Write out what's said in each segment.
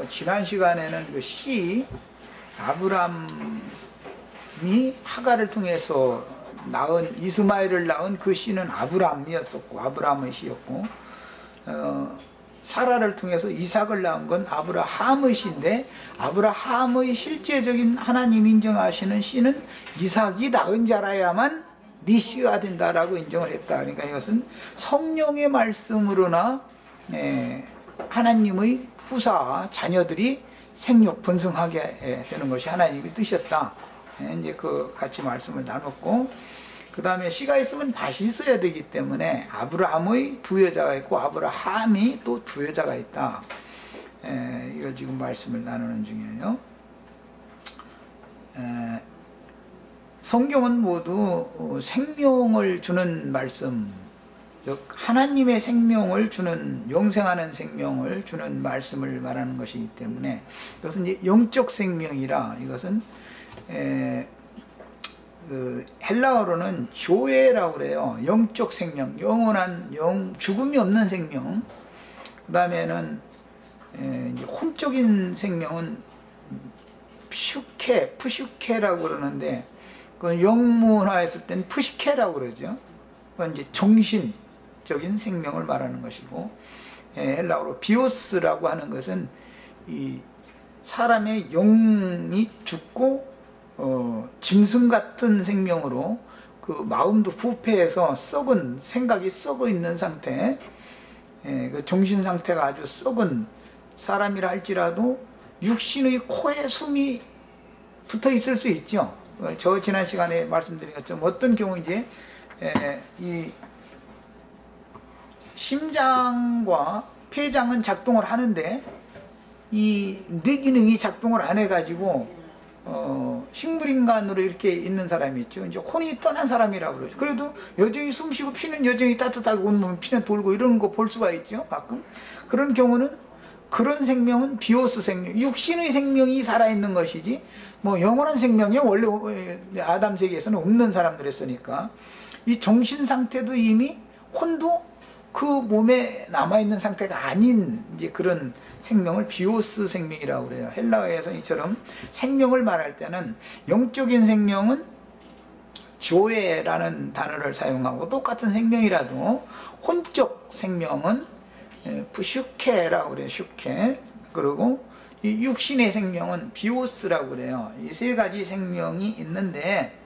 지난 시간에는 그 씨 아브람이 하갈을 통해서 낳은 이스마엘을 낳은 그 씨는 아브람이었었고 아브람의 씨였고, 사라를 통해서 이삭을 낳은 건 아브라함의 씨인데, 아브라함의 실제적인 하나님 인정하시는 씨는 이삭이 낳은 자라야만 네 씨가 된다라고 인정을 했다. 그러니까 이것은 성령의 말씀으로나 하나님의 후사 자녀들이 생육 번성하게 되는 것이 하나님의 뜻이었다. 이제 그 같이 말씀을 나눴고, 그 다음에 씨가 있으면 밭이 있어야 되기 때문에 아브라함의 두 여자가 있고 아브라함이 또 두 여자가 있다. 이걸 지금 말씀을 나누는 중이에요. 성경은 모두 생명을 주는 말씀, 즉 하나님의 생명을 주는, 영생하는 생명을 주는 말씀을 말하는 것이기 때문에 이것은 이제 영적 생명이라, 이것은 그 헬라어로는 조에라고 그래요. 영적 생명, 영원한 죽음이 없는 생명. 그 다음에는 혼적인 생명은 푸슈케라고 그러는데, 그 영문화했을 때는 푸시케라고 그러죠. 그건 이제 정신적인 생명을 말하는 것이고, 헬라어로 비오스라고 하는 것은 이 사람의 영이 죽고 짐승 같은 생명으로, 그 마음도 부패해서 썩은, 생각이 썩어 있는 상태, 그 정신 상태가 아주 썩은 사람이라 할지라도 육신의 코에 숨이 붙어 있을 수 있죠. 저 지난 시간에 말씀드린 것처럼 어떤 경우 이제 이 심장과 폐장은 작동을 하는데 이 뇌기능이 작동을 안 해가지고 식물인간으로 이렇게 있는 사람이 있죠. 이제 혼이 떠난 사람이라고 그러죠. 그래도 여전히 숨쉬고 피는 여전히 따뜻하고 온몸 피는 돌고 이런 거 볼 수가 있죠. 가끔 그런 경우는, 그런 생명은 비오스 생명, 육신의 생명이 살아있는 것이지 뭐 영원한 생명이 원래 아담 세계에서는 없는 사람들이었으니까, 이 정신 상태도 이미 혼도 그 몸에 남아있는 상태가 아닌 이제 그런 생명을 비오스 생명이라고 그래요. 헬라어에서 이처럼 생명을 말할 때는 영적인 생명은 조에라는 단어를 사용하고, 똑같은 생명이라도 혼적 생명은 푸슈케라고 그래요. 슈케. 그리고 이 육신의 생명은 비오스라고 그래요. 이 세 가지 생명이 있는데,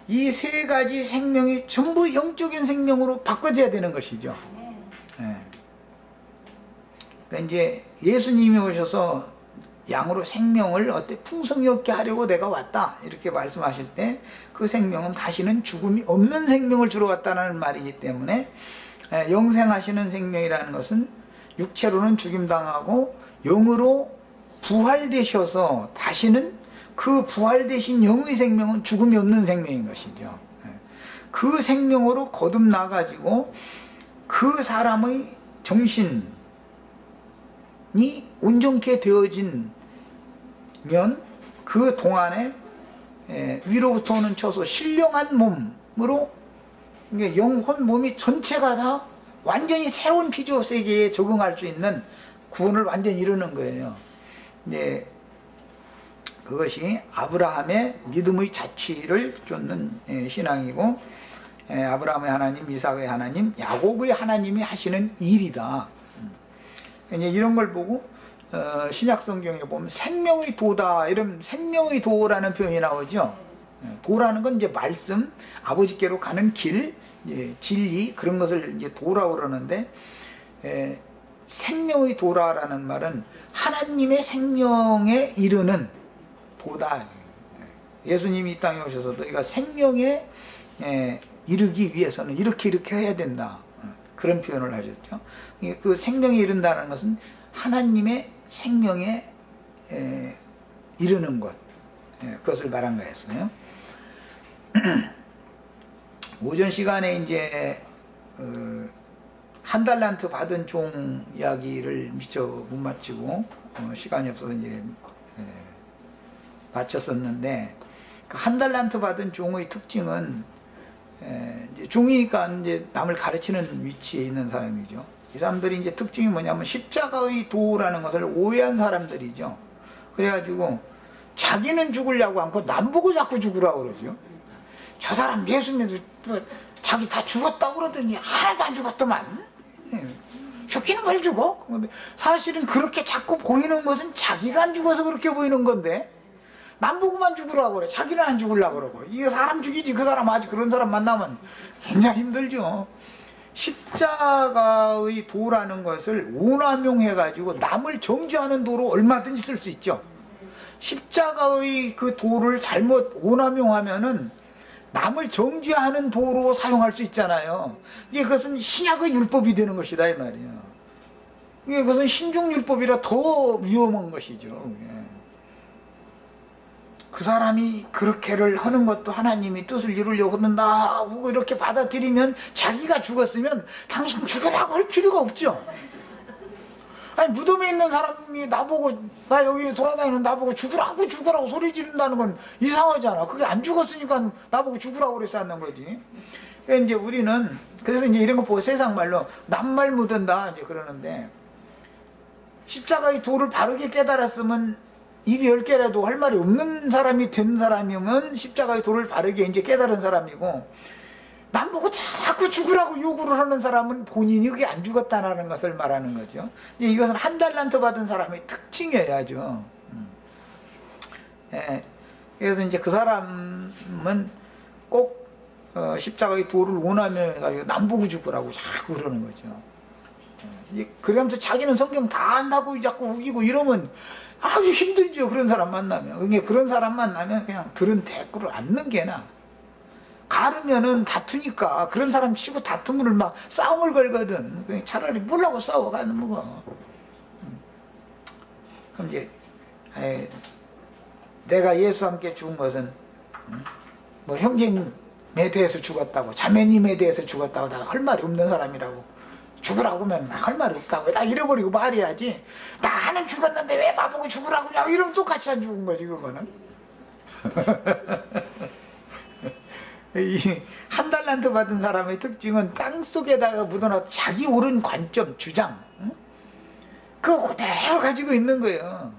이 세 가지 생명이 전부 영적인 생명으로 바꿔져야 되는 것이죠. 그러니까 이제 예수님이 오셔서 양으로 생명을 풍성히 얻게 하려고 내가 왔다, 이렇게 말씀하실 때 그 생명은 다시는 죽음이 없는 생명을 주러 왔다는 말이기 때문에, 영생하시는 생명이라는 것은 육체로는 죽임당하고 영으로 부활되셔서 다시는 그 부활되신 영의 생명은 죽음이 없는 생명인 것이죠. 그 생명으로 거듭나가지고 그 사람의 정신이 온전케 되어지면 그 동안에 위로부터 오는 처소 신령한 몸으로, 영혼 몸이 전체가 다 완전히 새로운 피조 세계에 적응할 수 있는 구원을 완전히 이루는 거예요. 그것이 아브라함의 믿음의 자취를 쫓는 신앙이고, 아브라함의 하나님, 이삭의 하나님, 야곱의 하나님이 하시는 일이다. 이런 걸 보고 신약 성경에 보면 생명의 도다, 이런 생명의 도라는 표현이 나오죠. 도라는 건 이제 말씀, 아버지께로 가는 길, 진리, 그런 것을 이제 도라고 그러는데, 생명의 도라라는 말은 하나님의 생명에 이르는 도다. 예수님이 이 땅에 오셔서 너희가 생명에 이르기 위해서는 이렇게 해야 된다, 그런 표현을 하셨죠. 그 생명에 이른다는 것은 하나님의 생명에 이르는 것, 그것을 말한 거였어요. 오전 시간에 이제 한 달란트 받은 종 이야기를 미처 못 마치고 시간이 없어서 이제 마쳤었는데, 그 한 달란트 받은 종의 특징은, 종이니까 이제 남을 가르치는 위치에 있는 사람이죠. 이 사람들이 이제 특징이 뭐냐면 십자가의 도라는 것을 오해한 사람들이죠. 그래가지고 자기는 죽으려고 않고 남 보고 자꾸 죽으라고 그러죠. 저 사람 예수 믿어 자기 다 죽었다고 그러더니 하나도 안 죽었더만. 죽기는 뭘 죽어? 사실은 그렇게 자꾸 보이는 것은 자기가 안 죽어서 그렇게 보이는 건데 남 보고만 죽으라고 그래. 자기는 안 죽으려고 그러고. 이거 사람 죽이지. 그 사람 아직 그런 사람 만나면 굉장히 힘들죠. 십자가의 도라는 것을 오남용해가지고 남을 정죄하는 도로 얼마든지 쓸 수 있죠. 십자가의 그 도를 잘못 오남용하면은 남을 정죄하는 도로 사용할 수 있잖아요. 이게 그것은 신약의 율법이 되는 것이다 이 말이에요. 이게 그것은 신중율법이라 더 위험한 것이죠. 그 사람이 그렇게를 하는 것도 하나님이 뜻을 이루려고 한다 하고 이렇게 받아들이면 자기가 죽었으면 당신 죽으라고 할 필요가 없죠. 아니 무덤에 있는 사람이 나보고 나 여기 돌아다니는 나보고 죽으라고 소리 지른다는 건 이상하잖아. 그게 안 죽었으니까 나보고 죽으라고 그랬었는 거지. 그러니까 이제 우리는 그래서 이제 이런 거 보고 세상 말로 남말 묻은다 이제 그러는데 십자가의 도를 바르게 깨달았으면 입이 10개라도 할 말이 없는 사람이 된 사람이면 십자가의 도를 바르게 이제 깨달은 사람이고 남 보고 자꾸 죽으라고 요구를 하는 사람은 본인이 그게 안 죽었다는 것을 말하는 거죠. 이것은 한 달란트 받은 사람의 특징이어야죠. 예. 그래서 이제 그 사람은 꼭 십자가의 도를 원하면 남 보고 죽으라고 자꾸 그러는 거죠. 그러면서 자기는 성경 다 안다고 자꾸 우기고 이러면 아주 힘들죠. 그런 사람 만나면. 그러니까 그런 사람 만나면 그냥 들은 대꾸를 앉는 게 나아. 가르면은 다투니까 그런 사람 치고 다툼을 막 싸움을 걸거든. 차라리 물라고 싸워가는 뭐가. 그럼 이제 내가 예수와 함께 죽은 것은 뭐 형제님에 대해서 죽었다고 자매님에 대해서 죽었다고 내가 할 말이 없는 사람이라고 죽으라고 하면 할 말이 없다고 딱 잃어버리고 말해야지. 나는 죽었는데 왜 나보고 죽으라고 하냐고 이러면 똑같이 안 죽은 거지 그거는. 이 한 달란트 받은 사람의 특징은 땅속에다가 묻어놔 자기 옳은 관점, 주장 그거 그대로 가지고 있는 거예요.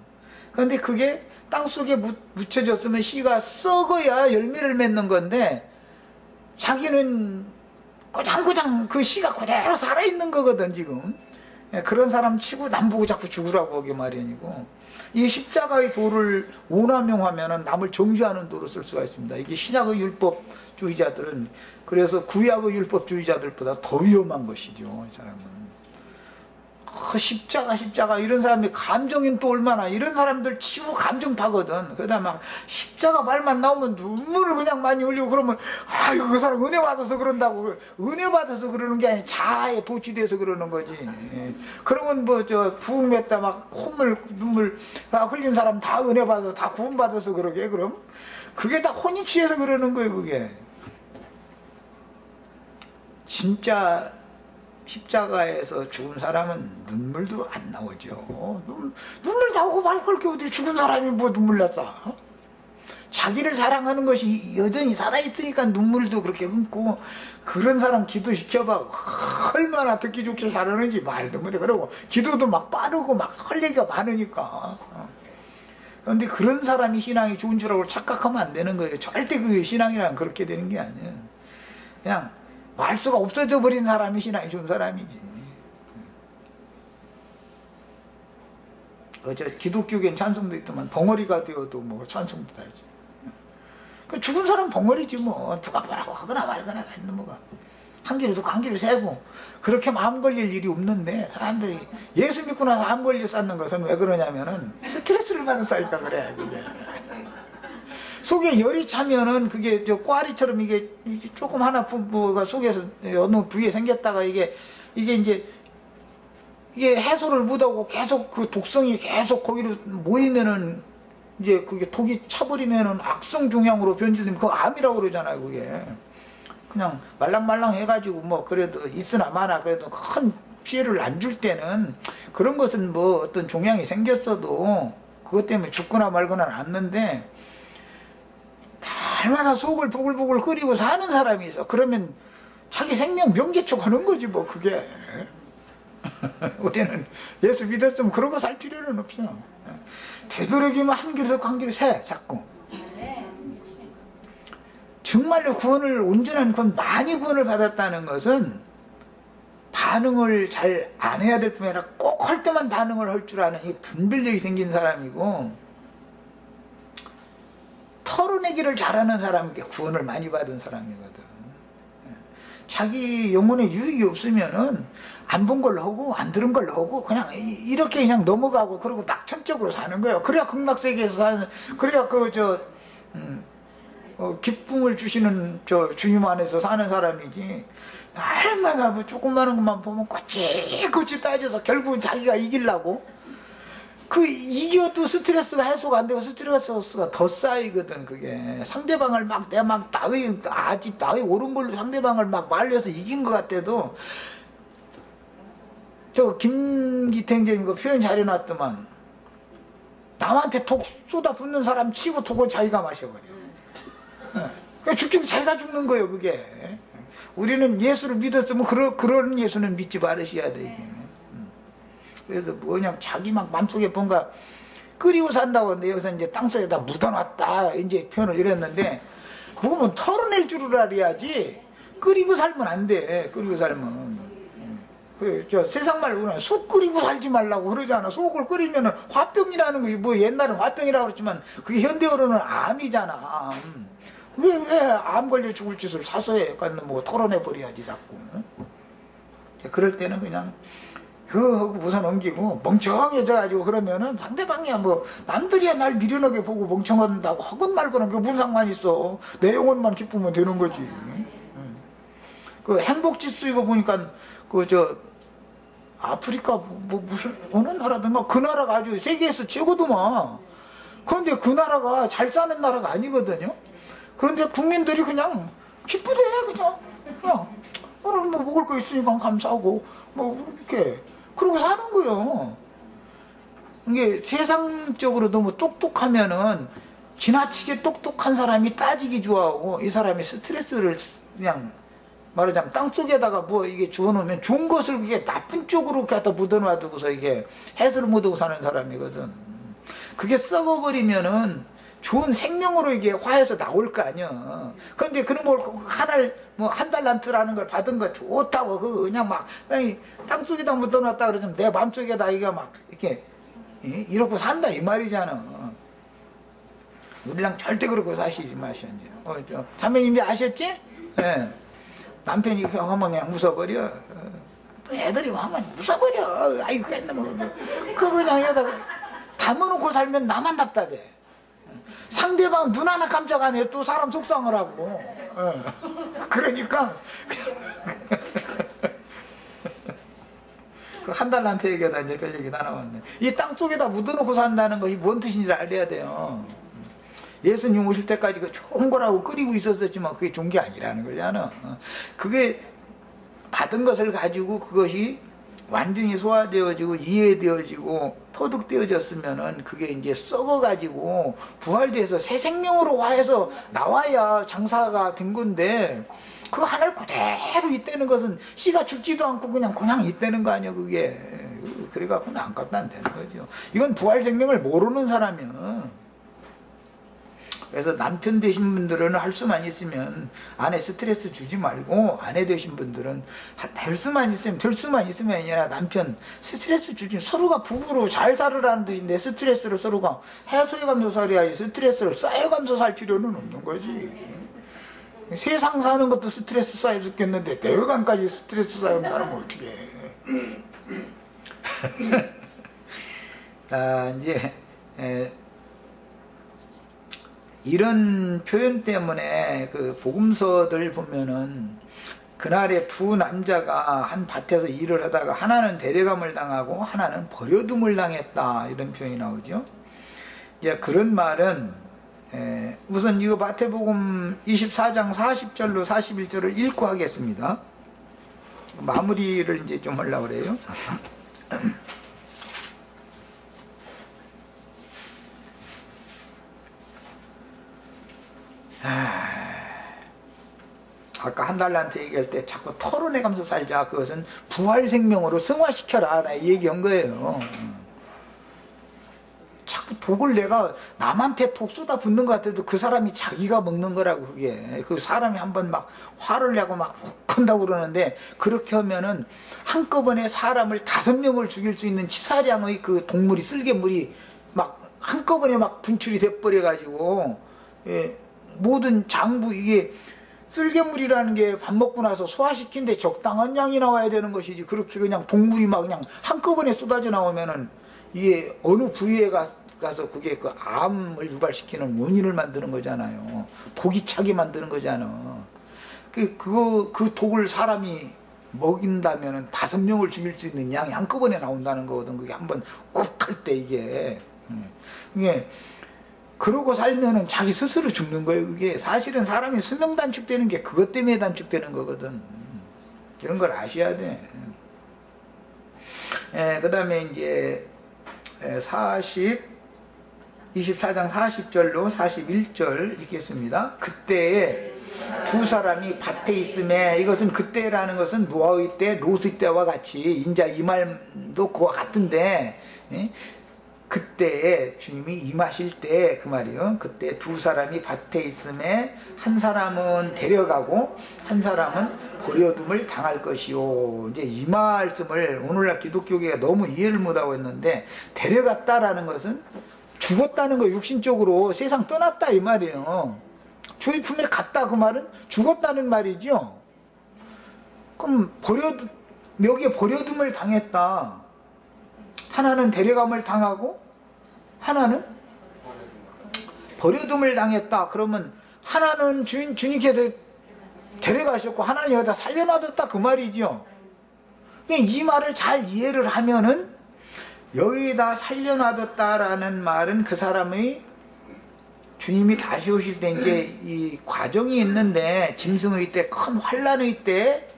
그런데 그게 땅속에 묻혀졌으면 씨가 썩어야 열매를 맺는 건데 자기는 고장고장 그 씨가 그대로 살아있는 거거든 지금. 그런 사람 치고 남 보고 자꾸 죽으라고 하기 마련이고 이 십자가의 도를 오남용하면 남을 정죄하는 도로 쓸 수가 있습니다. 이게 신약의 율법주의자들은 그래서 구약의 율법주의자들보다 더 위험한 것이죠. 이 사람은 십자가 이런 사람이 감정인 또 얼마나 이런 사람들 치고 감정파거든. 그러다 막 십자가 말만 나오면 눈물을 그냥 많이 흘리고 그러면 아이고 그 사람 은혜 받아서 그런다고. 은혜 받아서 그러는 게 아니라 자아에 도취돼서 그러는 거지. 그러면 뭐 저 부흥 맺다 막 콧물 눈물 흘린 사람 다 은혜 받아서 다 구원 받아서 그러게. 그럼 그게 다 혼이 취해서 그러는 거예요. 그게 진짜 십자가에서 죽은 사람은 눈물도 안 나오죠. 눈물 나오고 말 걸 게 어디 죽은 사람이 뭐 눈물 났어. 자기를 사랑하는 것이 여전히 살아있으니까 눈물도 그렇게 흘고 그런 사람 기도시켜봐 얼마나 듣기 좋게 잘하는지 말도 못해. 그러고 기도도 막 빠르고 막 할 얘기가 많으니까. 그런데 그런 사람이 신앙이 좋은 줄 알고 착각하면 안 되는 거예요. 절대 그 신앙이란 그렇게 되는 게 아니에요. 그냥 말수가 없어져 버린 사람이 신앙이 좋은 사람이지. 어제 기독교계는 찬송도 있더만 벙어리가 되어도 뭐 찬송도 다지. 그 죽은 사람 벙어리지 뭐. 누가 뭐라고 하거나 말거나 했는 뭐가. 한 길을 두고 한 길을 세고 그렇게 마음 걸릴 일이 없는데 사람들이 예수 믿고 나서 암 걸려 쌓는 것은 왜 그러냐면은 스트레스를 받아서 쌓일까 그래. 그게. 속에 열이 차면은 그게 저 꽈리처럼 이게 조금 하나 부가 속에서 어느 부위에 생겼다가 이게 이제 이게 해소를 못하고 계속 그 독성이 계속 거기로 모이면은 이제 그게 독이 차버리면은 악성 종양으로 변질되면 그거 암이라고 그러잖아요. 그게 그냥 말랑말랑 해가지고 뭐 그래도 있으나 마나 그래도 큰 피해를 안 줄 때는 그런 것은 뭐 어떤 종양이 생겼어도 그것 때문에 죽거나 말거나 않는데 날마다 속을 보글보글 끓이고 사는 사람이 있어. 그러면 자기 생명 명제초 가는 거지 뭐 그게. 우리는 예수 믿었으면 그런 거 살 필요는 없어. 되도록이면 한 그릇 한 그릇 세 자꾸. 정말로 구원을 온전한 구원, 많이 구원을 받았다는 것은 반응을 잘 안 해야 될 뿐만 아니라 꼭 할 때만 반응을 할 줄 아는 이 분별력이 생긴 사람이고, 털어내기를 잘하는 사람이 구원을 많이 받은 사람이거든. 자기 영혼에 유익이 없으면은 안 본 걸로 하고 안 들은 걸로 하고 그냥 이렇게 그냥 넘어가고, 그러고 낙천적으로 사는 거예요. 그래야 극락세계에서 사는, 그래야 기쁨을 주시는 주님 안에서 사는 사람이지. 얼마나 뭐 조그마한 것만 보면 꼬치꼬치 따져서 결국은 자기가 이기려고, 그 이겨도 스트레스가 해소가 안 되고 스트레스가 더 쌓이거든. 그게 상대방을 내가 나의 옳은 걸로 상대방을 말려서 이긴 것 같아도, 저 김기탱님 그 표현 잘 해놨더만, 남한테 톡 쏟아 붓는 사람 치고 톡을 자기가 마셔버려. 그러니까 죽긴 자기가 죽는 거예요. 그게. 우리는 예수를 믿었으면 그런 예수는 믿지 말으셔야 돼. 그래서 그냥 자기 막 맘속에 뭔가 끓이고 산다고 하는데, 여기서 이제 땅속에다 묻어놨다 이제 표현을 이랬는데, 그거면 털어낼 줄을 알아야지. 끓이고 살면 안 돼. 끓이고 살면. 세상 말로 그냥 속 끓이고 살지 말라고 그러잖아. 속을 끓이면은 화병이라는 거, 뭐 옛날엔 화병이라고 그랬지만 그게 현대어로는 암이잖아. 왜 암 걸려 죽을 짓을 사서에 뭐 털어내버려야지 자꾸. 그럴 때는 그냥 하고 우선 넘기고 멍청해져가지고, 그러면은 상대방이야 뭐 남들이야 날 미련하게 보고 멍청한다고 하건 말거나 그게 무슨 상관이 있어. 내 영혼만 기쁘면 되는 거지. 그 행복지수 이거 보니까 아프리카 무슨 어느 나라든가 그 나라가 아주 세계에서 최고더만. 그런데 그 나라가 잘 사는 나라가 아니거든요. 그런데 국민들이 그냥 기쁘대. 그냥 오늘 뭐 먹을 거 있으니까 감사하고 뭐 이렇게 그러고 사는 거예요. 이게 세상적으로 너무 똑똑하면은 지나치게 똑똑한 사람이 따지기 좋아하고, 이 사람이 스트레스를 그냥 말하자면 땅속에다가 뭐 이게 주워놓으면 좋은 것을 그게 나쁜 쪽으로 갖다 묻어놔두고서 이게 해설을 못하고 사는 사람이거든. 그게 썩어버리면은 좋은 생명으로 이게 화해서 나올 거 아니야. 그런데 그런 걸 한 달란트라는 걸 받은 거 좋다고 그냥 막 땅속에다 묻어놨다 그러면 내 마음속에다 이게 막 이렇게 이러고 산다 이 말이잖아. 우리랑 절대 그렇게 사시지 마시오. 자매님 이제 아셨지? 예. 남편이 하면 그냥 웃어버려. 또 애들이 하면 웃어버려. 아이고 그거 그냥 여기다가 담아놓고 살면 나만 답답해. 상대방 눈 하나 깜짝 안 해 또 사람 속상을 하고. 그러니까 그 한 달한테 얘기하다 이제 별 얘기 다 나왔네. 이 땅속에다 묻어놓고 산다는 것이 뭔 뜻인지 알아야 돼요. 예수님 오실 때까지 그 좋은 거라고 끓이고 있었지만 그게 좋은 게 아니라는 거잖아. 그게 받은 것을 가지고 그것이 완전히 소화되어지고 이해되어지고 터득되어졌으면은 그게 이제 썩어가지고 부활돼서 새 생명으로 화해서 나와야 장사가 된 건데, 그 하나를 그대로 있다는 것은 씨가 죽지도 않고 그냥 있다는 거 아니야 그게. 그래갖고는 안 갖다 안 되는 거죠. 이건 부활 생명을 모르는 사람이야. 그래서 남편 되신 분들은 할 수만 있으면 아내 스트레스 주지 말고, 아내 되신 분들은 될 수만 있으면 아니라 남편 스트레스 주지. 서로가 부부로 잘 살으라는 뜻인데 스트레스를 서로가 해소해가면서 살아야지, 스트레스를 쌓여가면서 살 필요는 없는 거지. 세상 사는 것도 스트레스 쌓여 죽겠는데 내외관까지 스트레스 쌓이면 살면 어떻게 해. 자, 이제 이런 표현 때문에 그 복음서들 보면은 그날에 두 남자가 한 밭에서 일을 하다가 하나는 데려감을 당하고 하나는 버려둠을 당했다, 이런 표현이 나오죠. 이제 그런 말은 우선 이거 마태복음 24장 40절로 41절을 읽고 하겠습니다. 마무리를 이제 좀 하려고 그래요. 아까 한 달러한테 얘기할 때 자꾸 털어내가면서 살자. 그것은 부활 생명으로 승화시켜라. 나 얘기한 거예요. 자꾸 독을 내가 남한테 독 쏟아 붓는 것 같아도 그 사람이 자기가 먹는 거라고. 그게 그 사람이 한번 막 화를 내고 막 욱한다고 그러는데, 그렇게 하면은 한꺼번에 사람을 5명을 죽일 수 있는 치사량의 그 동물이, 쓸개물이 막 한꺼번에 막 분출이 돼버려 가지고, 예, 모든 장부, 이게 쓸개물이라는 게 밥 먹고 나서 소화시킨데 적당한 양이 나와야 되는 것이지, 그렇게 그냥 동물이 막 그냥 한꺼번에 쏟아져 나오면은 이게 어느 부위에 가서 그게 그 암을 유발시키는 원인을 만드는 거잖아요. 독이 차게 만드는 거잖아. 그 독을 사람이 먹인다면은 5명을 죽일 수 있는 양이 한꺼번에 나온다는 거거든. 그게 한번 욱 할 때 이게. 이게 그러고 살면은 자기 스스로 죽는 거예요. 그게 사실은 사람이 수명 단축되는 게 그것 때문에 단축되는 거거든. 이런 걸 아셔야 돼. 그 다음에 이제 24장 40절로 41절 읽겠습니다. 그때에 두 사람이 밭에 있음에, 이것은 그때라는 것은 노아의 때, 롯의 때와 같이 인자 이 말도 그와 같은데, 그때에 주님이 임하실 때 그 말이요. 그때 두 사람이 밭에 있음에 한 사람은 데려가고 한 사람은 버려둠을 당할 것이요. 이제 이 말씀을 오늘날 기독교계가 너무 이해를 못하고 있는데, 데려갔다라는 것은 죽었다는 거, 육신적으로 세상 떠났다 이 말이에요. 주의 품에 갔다, 그 말은 죽었다는 말이죠. 그럼 여기에 버려둠을 당했다. 하나는 데려감을 당하고 하나는 버려둠을 당했다. 그러면 하나는 주님께서 데려가셨고 하나는 여기다 살려놔뒀다 그 말이죠. 이 말을 잘 이해를 하면은, 여기다 살려놔뒀다라는 말은 그 사람의 주님이 다시 오실 때 이제 이 과정이 있는데, 짐승의 때, 큰 환란의 때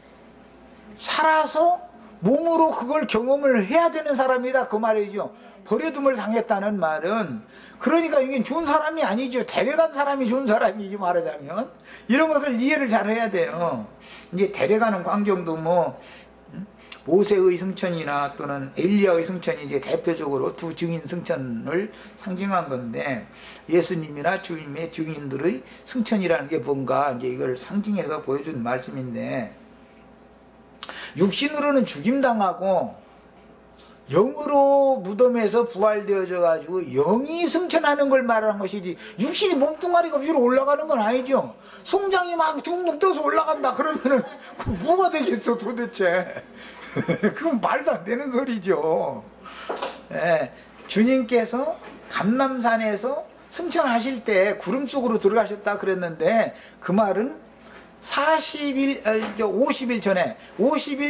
살아서 몸으로 그걸 경험을 해야 되는 사람이다 그 말이죠. 버려둠을 당했다는 말은, 그러니까 이게 좋은 사람이 아니죠. 데려간 사람이 좋은 사람이지 말하자면. 이런 것을 이해를 잘 해야 돼요. 이제 데려가는 광경도 뭐 모세의 승천이나 또는 엘리야의 승천이 이제 대표적으로 두 증인 승천을 상징한 건데, 예수님이나 주님의 증인들의 승천이라는 게 뭔가 이제 이걸 상징해서 보여준 말씀인데, 육신으로는 죽임당하고 영으로 무덤에서 부활되어져 가지고 영이 승천하는 걸 말하는 것이지, 육신이 몸뚱아리가 위로 올라가는 건 아니죠. 송장이 막 둥둥 떠서 올라간다 그러면은 뭐가 되겠어 도대체. 그건 말도 안 되는 소리죠. 주님께서 감람산에서 승천하실 때 구름 속으로 들어가셨다 그랬는데, 그 말은 50일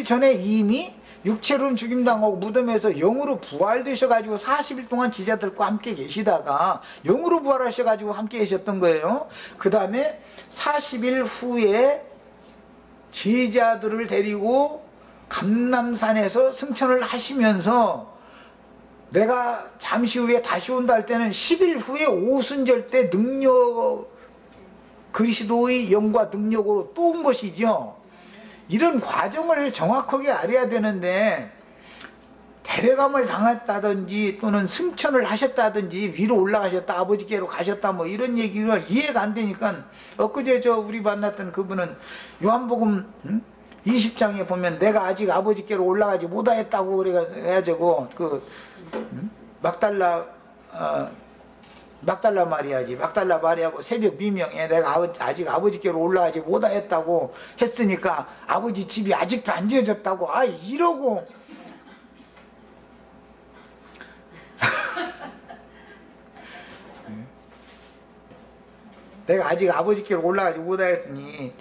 전에 이미 육체로는 죽임당하고 무덤에서 영으로 부활되셔가지고 40일 동안 제자들과 함께 계시다가 영으로 부활하셔가지고 함께 계셨던 거예요. 그 다음에 40일 후에 제자들을 데리고 감람산에서 승천을 하시면서, 내가 잠시 후에 다시 온다 할 때는 10일 후에 오순절 때 그리스도의 영과 능력으로 또 온 것이죠. 이런 과정을 정확하게 알아야 되는데, 데려감을 당했다든지 또는 승천을 하셨다든지 위로 올라가셨다, 아버지께로 가셨다, 뭐 이런 얘기가 이해가 안 되니까, 엊그제 우리 만났던 그분은 요한복음 20장에 보면 내가 아직 아버지께로 올라가지 못하였다고 그래가지고 막달라 마리아고 새벽 미명에 내가 아직 아버지께로 올라가지 못하였다고 했으니까 아버지 집이 아직도 안 지어졌다고 이러고 내가 아직 아버지께로 올라가지 못하였으니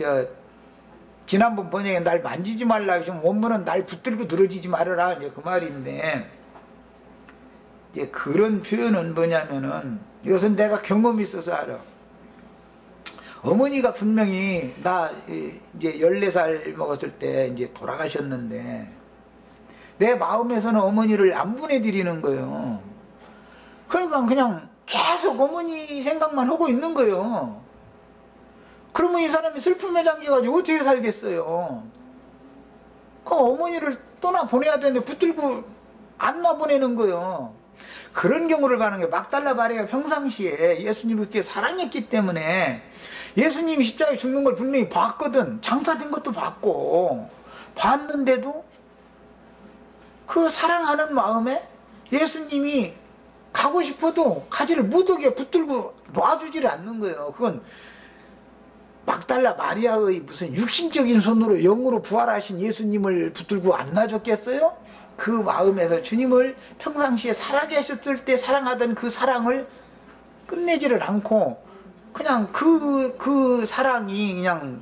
지난번 번역에 날 만지지 말라, 지금 원문은 날 붙들고 늘어지지 말아라, 이제 그 말인데, 이제 그런 표현은 뭐냐면은, 이것은 내가 경험이 있어서 알아. 어머니가 분명히 나 이제 14살 먹었을 때 이제 돌아가셨는데, 내 마음에서는 어머니를 안 보내드리는 거예요. 그러니까 그냥 계속 어머니 생각만 하고 있는 거예요. 그러면 이 사람이 슬픔에 잠겨가지고 어떻게 살겠어요? 그 어머니를 떠나 보내야 되는데 붙들고 안 놔보내는 거예요. 그런 경우를 봐는 게 막달라 마리아가 평상시에 예수님을 그렇게 사랑했기 때문에 예수님이 십자가에 죽는 걸 분명히 봤거든. 장사된 것도 봤고 봤는데도 그 사랑하는 마음에 예수님이 가고 싶어도 가지를 못하게 붙들고 놔주지를 않는 거예요. 그건 막달라 마리아의 무슨 육신적인 손으로 영으로 부활하신 예수님을 붙들고 안 놔줬겠어요? 그 마음에서 주님을 평상시에 살아계셨을 때 사랑하던 그 사랑을 끝내지를 않고 그냥 그 사랑이 그냥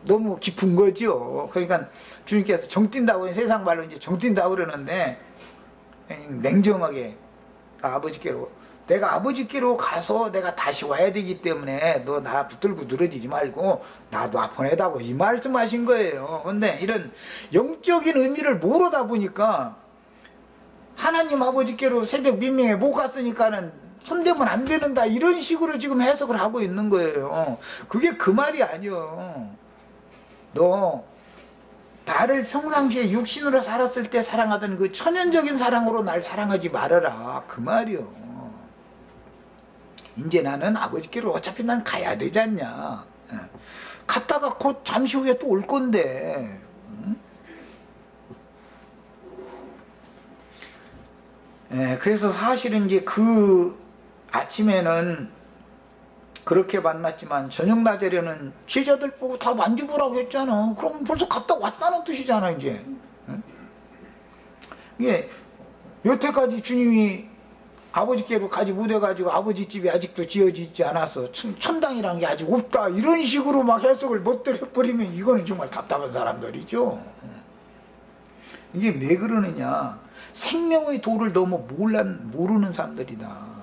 너무 깊은 거죠. 그러니까 주님께서 정뛴다고, 세상 말로 이제 정뛴다고 그러는데 냉정하게 내가 아버지께로 가서 내가 다시 와야 되기 때문에 너 나 붙들고 늘어지지 말고 나도 보내다고 이 말씀하신 거예요. 근데 이런 영적인 의미를 모르다 보니까 하나님 아버지께로 새벽 민명에 못 갔으니까는 손대면 안 되는다 이런 식으로 지금 해석을 하고 있는 거예요. 그게 그 말이 아니요. 너 나를 평상시에 육신으로 살았을 때 사랑하던 그 천연적인 사랑으로 날 사랑하지 말아라 그 말이요. 이제 나는 아버지께로 어차피 난 가야 되지 않냐. 갔다가 곧 잠시 후에 또 올 건데. 그래서 사실은 이제 그 아침에는 그렇게 만났지만 저녁 낮에는 제자들 보고 다 만져보라고 했잖아. 그럼 벌써 갔다 왔다는 뜻이잖아 이제. 이게 여태까지 주님이 아버지께로 가지 못해가지고 아버지 집이 아직도 지어지지 않아서 천당이란 게 아직 없다 이런 식으로 막 해석을 못들 해버리면 이거는 정말 답답한 사람들이죠. 이게 왜 그러느냐, 생명의 도를 너무 모르는 사람들이다.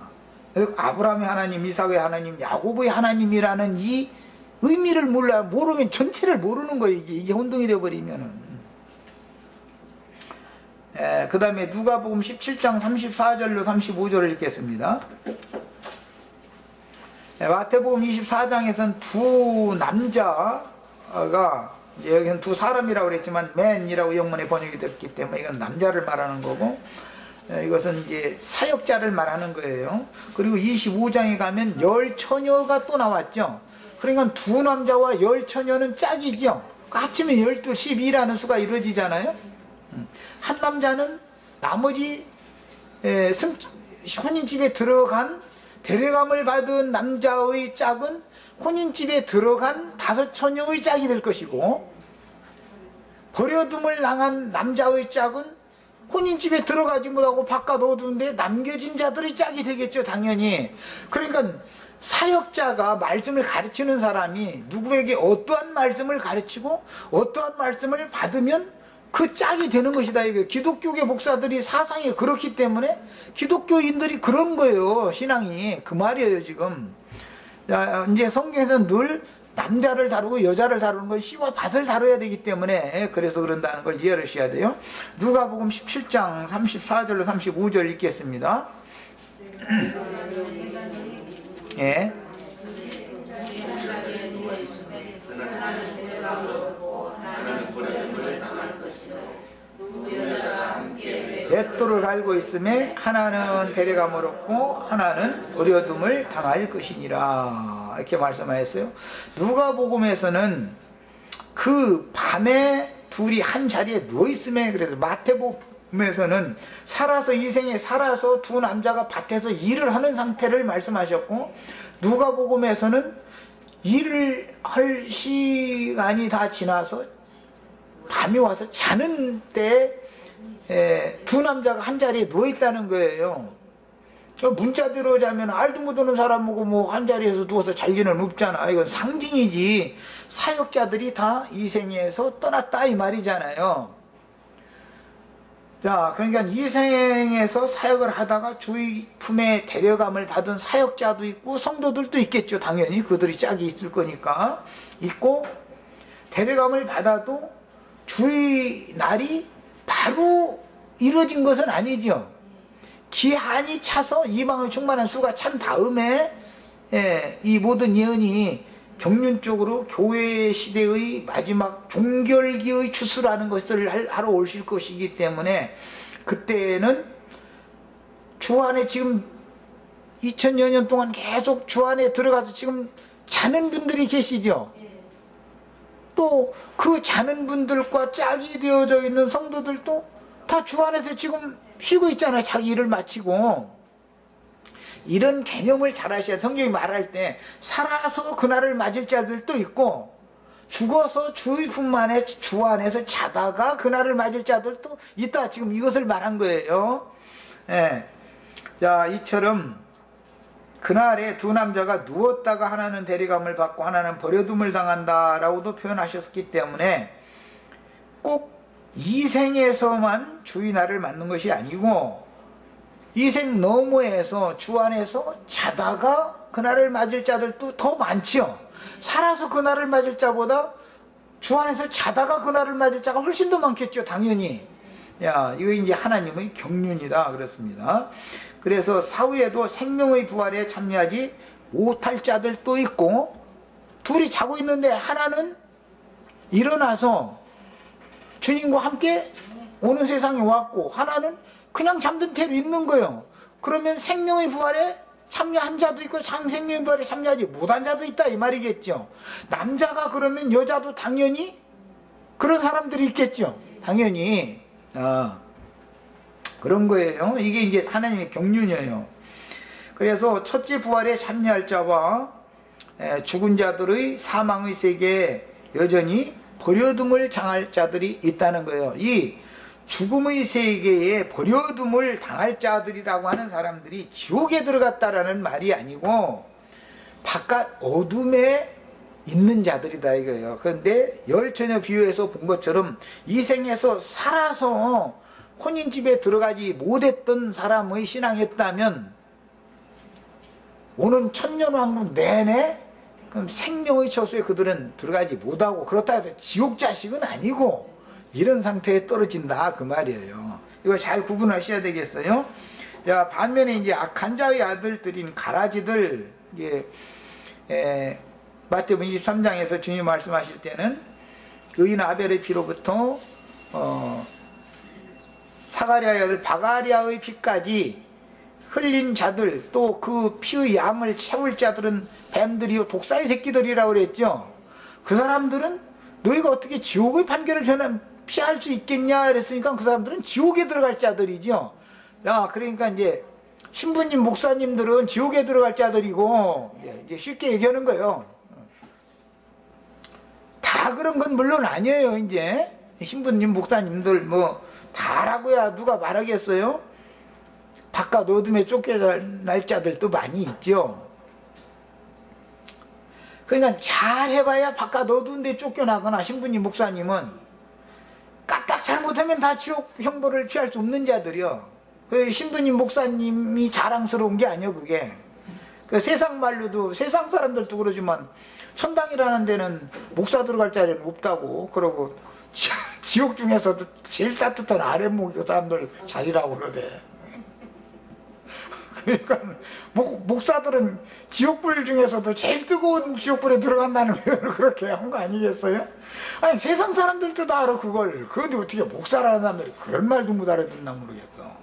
아브라함의 하나님, 이삭의 하나님, 야곱의 하나님이라는 이 의미를 모르면 전체를 모르는 거예요. 이게 혼동이 되어버리면은. 그 다음에 누가복음 17장 34절로 35절을 읽겠습니다. 마태복음 24장에서는 두 남자가, 여기는 두 사람이라고 그랬지만 맨이라고 영문에 번역이 됐기 때문에 이건 남자를 말하는 거고, 이것은 이제 사역자를 말하는 거예요. 그리고 25장에 가면 열 처녀가 또 나왔죠. 그러니까 두 남자와 열 처녀는 짝이죠. 합치면 12, 12라는 수가 이루어지잖아요. 한 남자는 나머지 혼인집에 들어간 데려감을 받은 남자의 짝은 혼인집에 들어간 5 처녀의 짝이 될 것이고, 버려둠을 당한 남자의 짝은 혼인집에 들어가지 못하고 바깥 어두운데 남겨진 자들의 짝이 되겠죠 당연히. 그러니까 사역자가 말씀을 가르치는 사람이 누구에게 어떠한 말씀을 가르치고 어떠한 말씀을 받으면 그 짝이 되는 것이다. 이게 기독교계 목사들이 사상이 그렇기 때문에 기독교인들이 그런 거예요. 신앙이 그 말이에요 지금. 이제 성경에서는 늘 남자를 다루고 여자를 다루는 건 씨와 밭을 다뤄야 되기 때문에 그래서 그런다는 걸 이해를 하셔야 돼요. 누가복음 17장 34절로 35절 읽겠습니다. 예. 맷돌을 갈고 있음에 하나는 데려감을 얻고 하나는 버려둠을 당할 것이니라 이렇게 말씀하였어요. 누가복음에서는 그 밤에 둘이 한 자리에 누워있음에, 그래서 마태복음에서는 이 생에 살아서 두 남자가 밭에서 일을 하는 상태를 말씀하셨고, 누가복음에서는 일을 할 시간이 다 지나서 밤이 와서 자는 때 두 남자가 한 자리에 누워있다는 거예요. 문자대로 자면 알도 못하는 사람하고 뭐 한 자리에서 누워서 잘 리는 없잖아. 이건 상징이지. 사역자들이 다 이 생에서 떠났다 이 말이잖아요. 자, 그러니까 이 생에서 사역을 하다가 주의 품에 데려감을 받은 사역자도 있고 성도들도 있겠죠. 당연히 그들이 짝이 있을 거니까 있고, 데려감을 받아도 주의 날이 바로 이루어진 것은 아니죠. 기한이 차서 이방의 충만한 수가 찬 다음에 이 모든 예언이 경륜 쪽으로 교회 시대의 마지막 종결기의 추수라는 것을 하러 오실 것이기 때문에 그때는 주 안에 지금 2000여 년 동안 계속 주 안에 들어가서 지금 자는 분들이 계시죠. 또 그 자는 분들과 짝이 되어져 있는 성도들도 다 주 안에서 지금 쉬고 있잖아요. 자기 일을 마치고. 이런 개념을 잘 아셔야 성경이 말할 때 살아서 그날을 맞을 자들도 있고 죽어서 주의 품만에 주 안에서 자다가 그날을 맞을 자들도 있다. 지금 이것을 말한 거예요. 예. 자, 이처럼 그날에 두 남자가 누웠다가 하나는 대리감을 받고 하나는 버려둠을 당한다 라고도 표현하셨기 때문에 꼭 이 생에서만 주의 날을 맞는 것이 아니고 이 생 너머에서 주 안에서 자다가 그날을 맞을 자들도 더 많지요. 살아서 그날을 맞을 자보다 주 안에서 자다가 그날을 맞을 자가 훨씬 더 많겠죠. 당연히. 야, 이거 이제 하나님의 경륜이다 그렇습니다. 그래서 사후에도 생명의 부활에 참여하지 못할 자들도 있고 둘이 자고 있는데 하나는 일어나서 주님과 함께 오는 세상에 왔고 하나는 그냥 잠든 채로 있는 거예요. 그러면 생명의 부활에 참여한 자도 있고 생명의 부활에 참여하지 못한 자도 있다 이 말이겠죠. 남자가 그러면 여자도 당연히 그런 사람들이 있겠죠. 당연히. 그런 거예요. 이게 이제 하나님의 경륜이에요. 그래서 첫째 부활에 참여할 자와 죽은 자들의 사망의 세계에 여전히 버려둠을 당할 자들이 있다는 거예요. 이 죽음의 세계에 버려둠을 당할 자들이라고 하는 사람들이 지옥에 들어갔다라는 말이 아니고 바깥 어둠에 있는 자들이다 이거예요. 그런데 열처녀 비유에서 본 것처럼 이 생에서 살아서 혼인집에 들어가지 못했던 사람의 신앙이었다면 오는 천년왕국 내내 그럼 생명의 처소에 그들은 들어가지 못하고 그렇다 해서 지옥 자식은 아니고 이런 상태에 떨어진다 그 말이에요. 이거 잘 구분하셔야 되겠어요. 자, 반면에 이제 악한 자의 아들들인 가라지들 마태복음 23장에서 주님 말씀하실 때는 의인 아벨의 피로부터 사가랴의 아들 바가랴의 피까지 흘린 자들 또 그 피의 양을 채울 자들은 뱀들이요 독사의 새끼들이라고 그랬죠. 그 사람들은 너희가 어떻게 지옥의 판결을 피할 수 있겠냐 그랬으니까 그 사람들은 지옥에 들어갈 자들이죠. 야, 그러니까 이제 신부님 목사님들은 지옥에 들어갈 자들이고 이제 쉽게 얘기하는 거예요. 다 그런 건 물론 아니에요. 이제 신부님 목사님들 뭐 다라고야 누가 말하겠어요? 바깥 어둠에 쫓겨날 자들도 많이 있죠. 그러니까 잘 해봐야 바깥 어두운 데 쫓겨나거나 신부님 목사님은 까딱 잘못하면 다 지옥 형벌을 취할 수 없는 자들이요. 그 신부님 목사님이 자랑스러운 게 아니요 그게. 그 세상 말로도 세상 사람들도 그러지만 천당이라는 데는 목사 들어갈 자리는 없다고 그러고 지옥 중에서도 제일 따뜻한 아랫목이 그 사람들 자리라고 그러대. 그러니까 목사들은 지옥불 중에서도 제일 뜨거운 지옥불에 들어간다는 표현을 그렇게 한 거 아니겠어요? 아니 세상 사람들도 다 알아 그걸. 그런데 어떻게 목사라는 사람들이 그런 말도 못 알아듣나 모르겠어.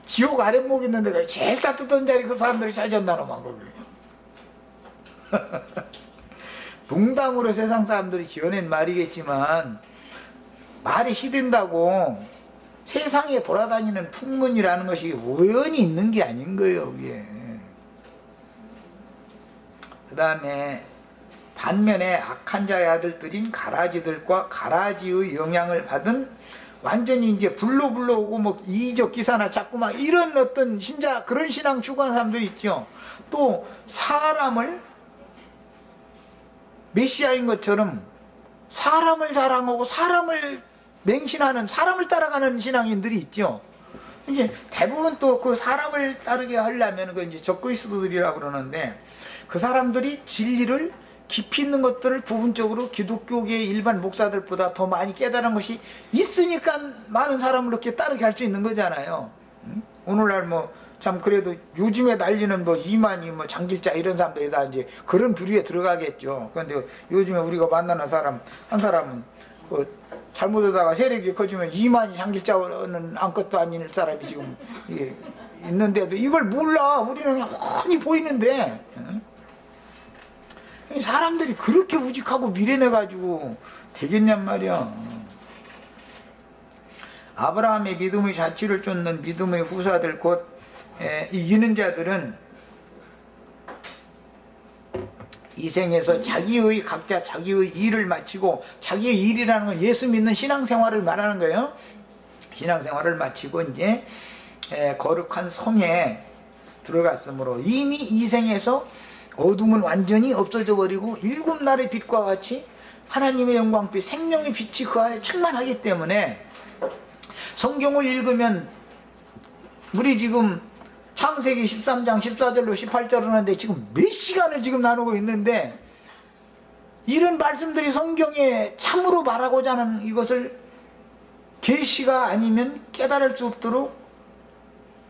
지옥 아랫목 있는 데가 제일 따뜻한 자리 그 사람들이 차지한다는 거기. 농담으로 세상 사람들이 지어낸 말이겠지만 말이 시든다고 세상에 돌아다니는 풍문이라는 것이 우연히 있는 게 아닌 거예요. 그게. 그 다음에 반면에 악한 자의 아들들인 가라지들과 가라지의 영향을 받은 완전히 이제 불로 오고 뭐 이적 기사나 자꾸 막 이런 어떤 신자 그런 신앙 추구하는 사람들이 있죠. 또 사람을 메시아인 것처럼 사람을 자랑하고 사람을 맹신하는 사람을 따라가는 신앙인들이 있죠. 이제 대부분 또 그 사람을 따르게 하려면 그 이제 적그리스도들이라고 그러는데 그 사람들이 진리를 깊이 있는 것들을 부분적으로 기독교계의 일반 목사들보다 더 많이 깨달은 것이 있으니까 많은 사람을 이렇게 따르게 할 수 있는 거잖아요. 오늘날 뭐 참 그래도 요즘에 난리는 뭐 이만희 뭐 장길자 이런 사람들이 다 이제 그런 부류에 들어가겠죠. 그런데 요즘에 우리가 만나는 사람 한 사람은 잘못하다가 세력이 커지면 이만희 장길자는 아무것도 아닌 사람이 지금 이게 있는데도 이걸 몰라. 우리는 그냥 훤히 보이는데 사람들이 그렇게 우직하고 미련해가지고 되겠냔 말이야. 아브라함의 믿음의 자취를 쫓는 믿음의 후사들 곧 이기는 자들은 이 생에서 각자 자기의 일을 마치고, 자기의 일이라는 건 예수 믿는 신앙생활을 말하는 거예요. 신앙생활을 마치고 이제 거룩한 성에 들어갔으므로 이미 이 생에서 어둠은 완전히 없어져 버리고 일곱 날의 빛과 같이 하나님의 영광빛 생명의 빛이 그 안에 충만하기 때문에 성경을 읽으면 우리 지금 창세기 13장 14절로 18절을 하는데 지금 몇 시간을 지금 나누고 있는데 이런 말씀들이 성경에 참으로 말하고자 하는 이것을 계시가 아니면 깨달을 수 없도록